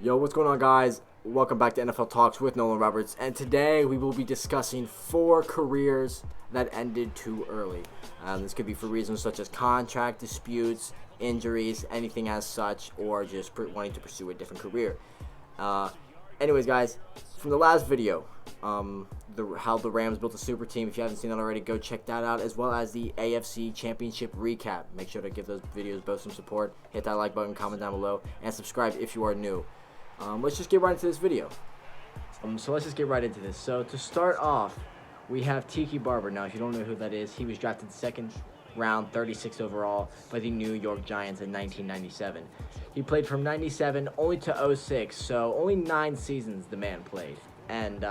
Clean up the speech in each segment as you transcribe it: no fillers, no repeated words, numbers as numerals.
Yo, what's going on, guys? Welcome back to NFL Talks with Nolan Roberts, and today we will be discussing 4 careers that ended too early. This could be for reasons such as contract disputes, injuries, anything as such, or just wanting to pursue a different career. Uh, Anyways, guys, from the last video, how the Rams built a super team. If you haven't seen that already, go check that out, as well as the AFC Championship recap. Make sure to give those videos both some support. Hit that like button, comment down below, and subscribe if you are new. Let's just get right into this video. So to start off, we have Tiki Barber. Now, if you don't know who that is, he was drafted second round, 36 overall, by the New York Giants in 1997. He played from 97 only to 06, so only 9 seasons the man played. And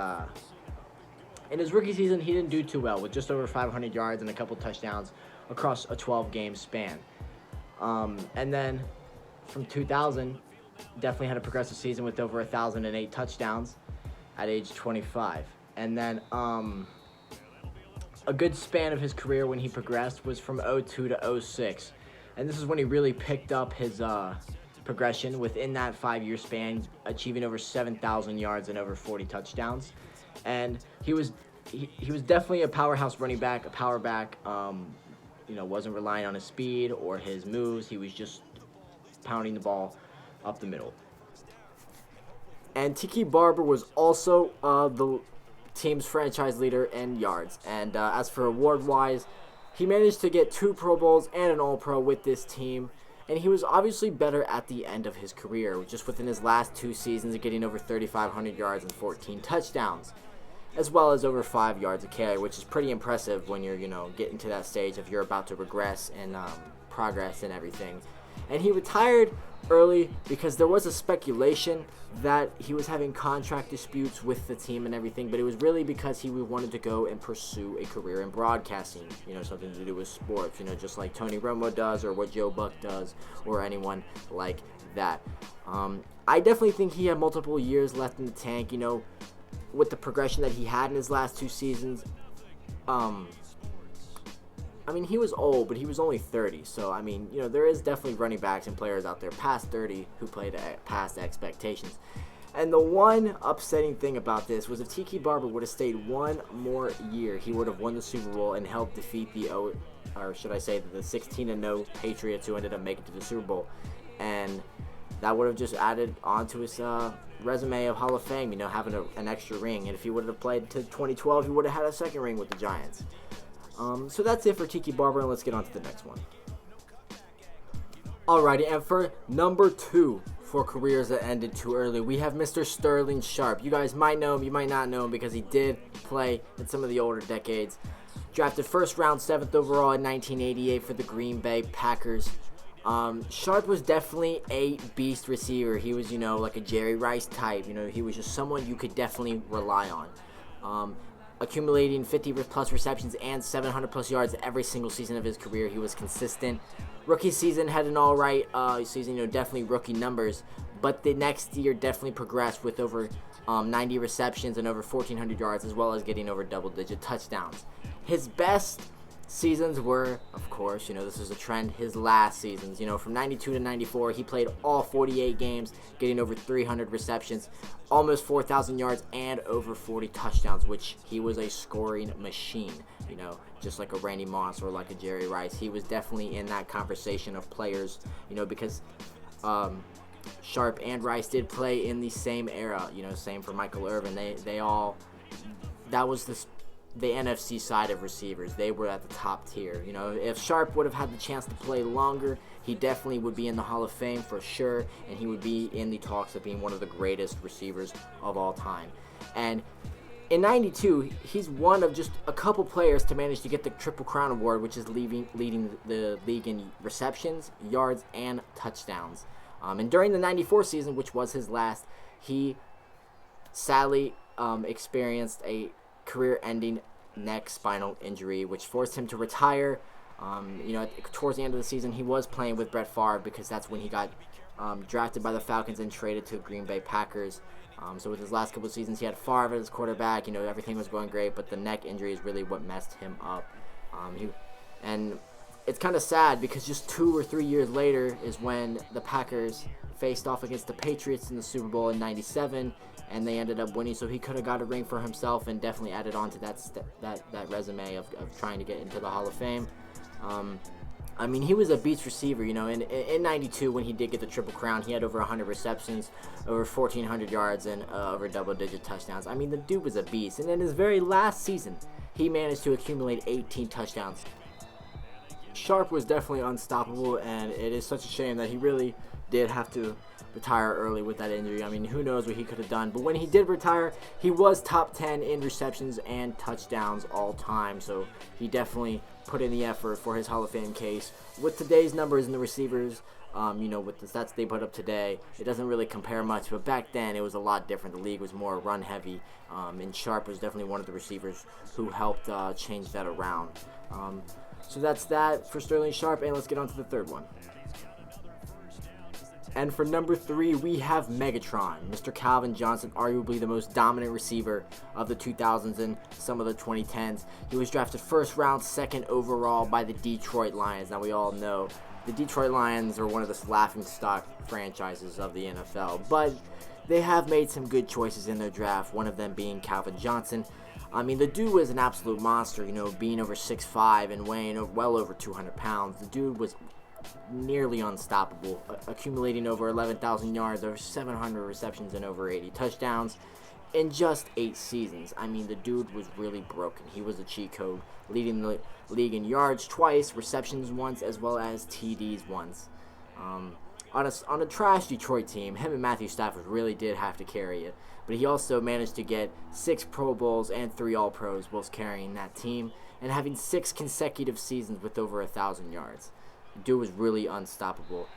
in his rookie season, he didn't do too well, with just over 500 yards and a couple touchdowns across a 12-game span. And then from 2000, definitely had a progressive season with over 1,008 touchdowns at age 25. And then a good span of his career when he progressed was from 02 to 06. And this is when he really picked up his progression within that 5-year span, achieving over 7,000 yards and over 40 touchdowns. And he was definitely a powerhouse running back, a power back. Wasn't relying on his speed or his moves. He was just pounding the ball up the middle. And Tiki Barber was also the team's franchise leader in yards. And as for award-wise, he managed to get 2 Pro Bowls and an All-Pro with this team. And he was obviously better at the end of his career, just within his last 2 seasons, getting over 3,500 yards and 14 touchdowns, as well as over 5 yards a carry, which is pretty impressive when you're, getting to that stage if you're about to regress in progress and everything. And he retired early because there was a speculation that he was having contract disputes with the team and everything, but it was really because he wanted to go and pursue a career in broadcasting, something to do with sports, just like Tony Romo does or what Joe Buck does or anyone like that. I definitely think he had multiple years left in the tank, with the progression that he had in his last 2 seasons. He was old, but he was only 30. So, there is definitely running backs and players out there past 30 who played past expectations. And the one upsetting thing about this was if Tiki Barber would have stayed 1 more year, he would have won the Super Bowl and helped defeat the 16-0 Patriots who ended up making it to the Super Bowl. And that would have just added onto his resume of Hall of Fame, having an extra ring. And if he would have played to 2012, he would have had a 2nd ring with the Giants. So that's it for Tiki Barber, and let's get on to the next one. Alrighty, and for number 2 for careers that ended too early, we have Mr. Sterling Sharpe. You guys might know him, you might not know him, because he did play in some of the older decades. Drafted 1st round, 7th overall in 1988 for the Green Bay Packers. Sharpe was definitely a beast receiver. He was, like a Jerry Rice type. He was just someone you could definitely rely on. Accumulating 50-plus receptions and 700-plus yards every single season of his career. He was consistent. Rookie season had an all-right season, definitely rookie numbers. But the next year definitely progressed with over 90 receptions and over 1,400 yards, as well as getting over double-digit touchdowns. His best seasons were, of course, this is a trend, his last seasons. From 92 to 94, he played all 48 games, getting over 300 receptions, almost 4,000 yards, and over 40 touchdowns, which he was a scoring machine, just like a Randy Moss or like a Jerry Rice. He was definitely in that conversation of players, because Sharpe and Rice did play in the same era, same for Michael Irvin. That was the NFC side of receivers. They were at the top tier. If Sharpe would have had the chance to play longer, he definitely would be in the Hall of Fame for sure, and he would be in the talks of being one of the greatest receivers of all time. And in 92, he's one of just a couple players to manage to get the Triple Crown Award, which is leading the league in receptions, yards, and touchdowns. And during the 94 season, which was his last, he sadly experienced a career-ending neck spinal injury, which forced him to retire. Towards the end of the season, he was playing with Brett Favre because that's when he got drafted by the Falcons and traded to Green Bay Packers. So with his last couple of seasons, he had Favre as quarterback. Everything was going great, but the neck injury is really what messed him up. it's kind of sad because just 2 or 3 years later is when the Packers faced off against the Patriots in the Super Bowl in '97, and they ended up winning. So he could have got a ring for himself and definitely added on to that resume of trying to get into the Hall of Fame. I mean, he was a beast receiver, you know. In '92, when he did get the Triple Crown, he had over 100 receptions, over 1,400 yards, and over double-digit touchdowns. I mean, the dude was a beast. And in his very last season, he managed to accumulate 18 touchdowns. Sharp was definitely unstoppable, and it is such a shame that he really did have to retire early with that injury. I mean, who knows what he could have done. But when he did retire, he was top 10 in receptions and touchdowns all time. So he definitely put in the effort for his Hall of Fame case. With today's numbers and the receivers, you know, with the stats they put up today, it doesn't really compare much. But back then, it was a lot different. The league was more run-heavy, and Sharp was definitely one of the receivers who helped change that around. So that's that for Sterling Sharp, and let's get on to the third one. And for number 3, we have Megatron, Mr. Calvin Johnson, arguably the most dominant receiver of the 2000s and some of the 2010s. He was drafted first round, second overall by the Detroit Lions. Now, we all know the Detroit Lions are one of the laughingstock franchises of the NFL, but they have made some good choices in their draft, one of them being Calvin Johnson. I mean, the dude was an absolute monster, you know, being over 6'5" and weighing well over 200 pounds. The dude was nearly unstoppable, accumulating over 11,000 yards, over 700 receptions, and over 80 touchdowns in just 8 seasons. I mean, the dude was really broken. He was a cheat code, leading the league in yards twice, receptions once, as well as TDs once. On a trash Detroit team, him and Matthew Stafford really did have to carry it. But he also managed to get 6 Pro Bowls and 3 All-Pros whilst carrying that team and having 6 consecutive seasons with over 1,000 yards. The dude was really unstoppable.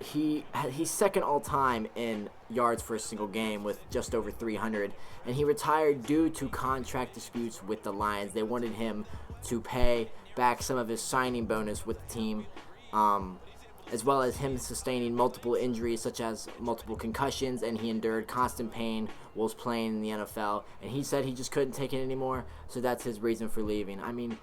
He's second all-time in yards for a single game with just over 300, and he retired due to contract disputes with the Lions. They wanted him to pay back some of his signing bonus with the team, as well as him sustaining multiple injuries such as multiple concussions, and he endured constant pain whilst playing in the NFL, and he said he just couldn't take it anymore, so that's his reason for leaving. I mean,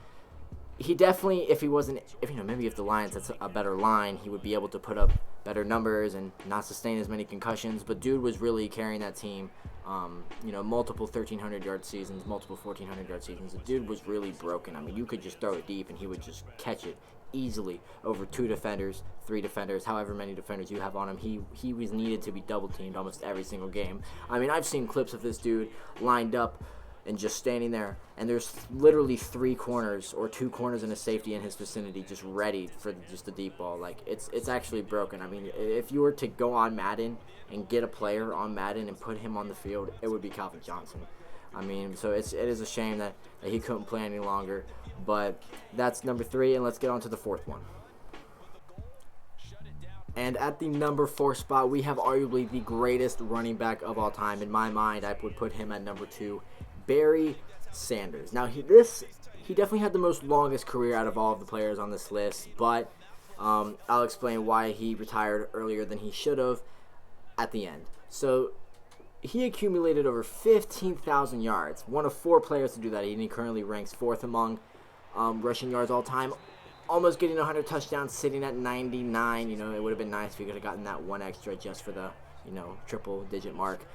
he definitely, if maybe if the Lions had a better line, he would be able to put up better numbers and not sustain as many concussions, but dude was really carrying that team. Multiple 1,300-yard seasons, multiple 1,400-yard seasons. The dude was really broken. I mean, you could just throw it deep and he would just catch it easily over 2 defenders, 3 defenders, however many defenders you have on him. He was needed to be double-teamed almost every single game. I mean, I've seen clips of this dude lined up and just standing there, and there's literally 3 corners or 2 corners and a safety in his vicinity just ready for just the deep ball. Like, it's actually broken. I mean, if you were to go on Madden and get a player on Madden and put him on the field, it would be Calvin Johnson. I mean, so it is a shame that he couldn't play any longer. But that's number 3, and let's get on to the 4th one. And at the number 4 spot, we have arguably the greatest running back of all time. In my mind, I would put him at number 2, Barry Sanders. Now, he definitely had the most longest career out of all of the players on this list, but I'll explain why he retired earlier than he should have at the end. So, he accumulated over 15,000 yards, one of 4 players to do that, and he currently ranks 4th among rushing yards all time, almost getting 100 touchdowns, sitting at 99. It would have been nice if he could have gotten that 1 extra just for the, triple-digit mark.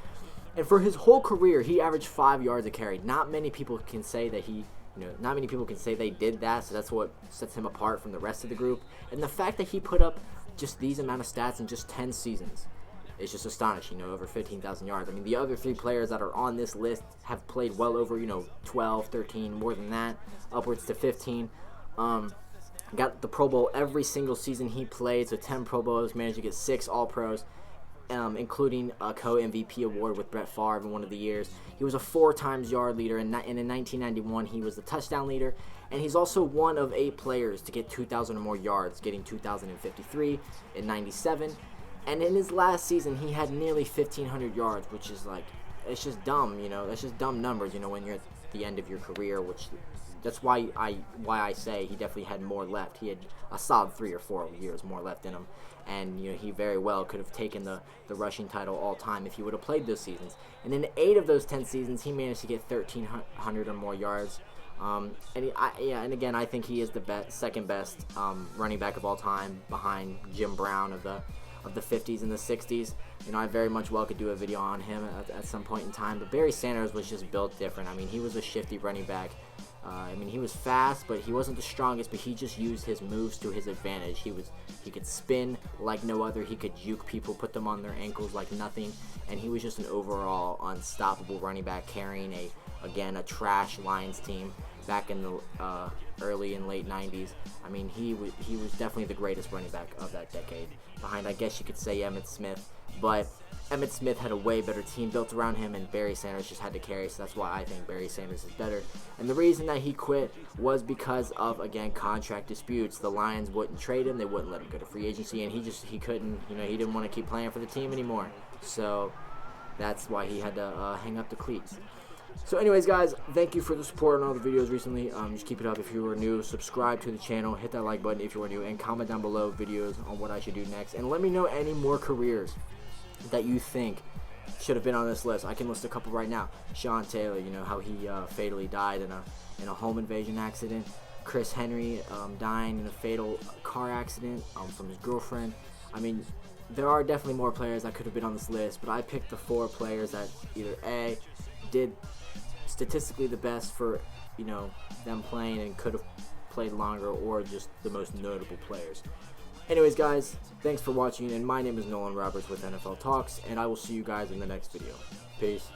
And for his whole career, he averaged 5 yards a carry. Not many people can say that not many people can say they did that, so that's what sets him apart from the rest of the group. And the fact that he put up just these amount of stats in just 10 seasons is just astonishing, over 15,000 yards. I mean, the other 3 players that are on this list have played well over, 12, 13, more than that, upwards to 15. Got the Pro Bowl every single season he played, so 10 Pro Bowls, managed to get 6 All-Pros. Including a co-MVP award with Brett Favre in one of the years. He was a 4-time yard leader, and in 1991 he was the touchdown leader, and he's also one of 8 players to get 2,000 or more yards, getting 2,053 in 97, and in his last season he had nearly 1,500 yards, which is it's just dumb, that's just dumb numbers, when you're at the end of your career, which that's why I say he definitely had more left. He had a solid 3 or 4 years more left in him. And he very well could have taken the rushing title all time if he would have played those seasons. And in 8 of those 10 seasons, he managed to get 1,300 or more yards. And again, I think he is the second best running back of all time, behind Jim Brown of the 50s and the 60s. I very much well could do a video on him at some point in time. But Barry Sanders was just built different. I mean, he was a shifty running back. He was fast, but he wasn't the strongest. But he just used his moves to his advantage. He could spin like no other. He could juke people, put them on their ankles like nothing. And he was just an overall unstoppable running back, carrying a trash Lions team back in the early and late 90s. I mean, he was definitely the greatest running back of that decade, behind, I guess you could say, Emmitt Smith. But Emmitt Smith had a way better team built around him, and Barry Sanders just had to carry, so that's why I think Barry Sanders is better. And the reason that he quit was because of, again, contract disputes. The Lions wouldn't trade him, they wouldn't let him go to free agency, and he couldn't, he didn't want to keep playing for the team anymore. So that's why he had to hang up the cleats. So anyways, guys, thank you for the support on all the videos recently. Just keep it up if you are new. Subscribe to the channel. Hit that like button if you are new. And comment down below videos on what I should do next. And let me know any more careers that you think should have been on this list. I can list a couple right now. Sean Taylor, how he fatally died in a home invasion accident. Chris Henry dying in a fatal car accident from his girlfriend. I mean, there are definitely more players that could have been on this list, but I picked the 4 players that either A, did statistically the best for them playing and could have played longer, or just the most notable players. Anyways, guys, thanks for watching, and my name is Nolan Roberts with NFL Talks, and I will see you guys in the next video. Peace.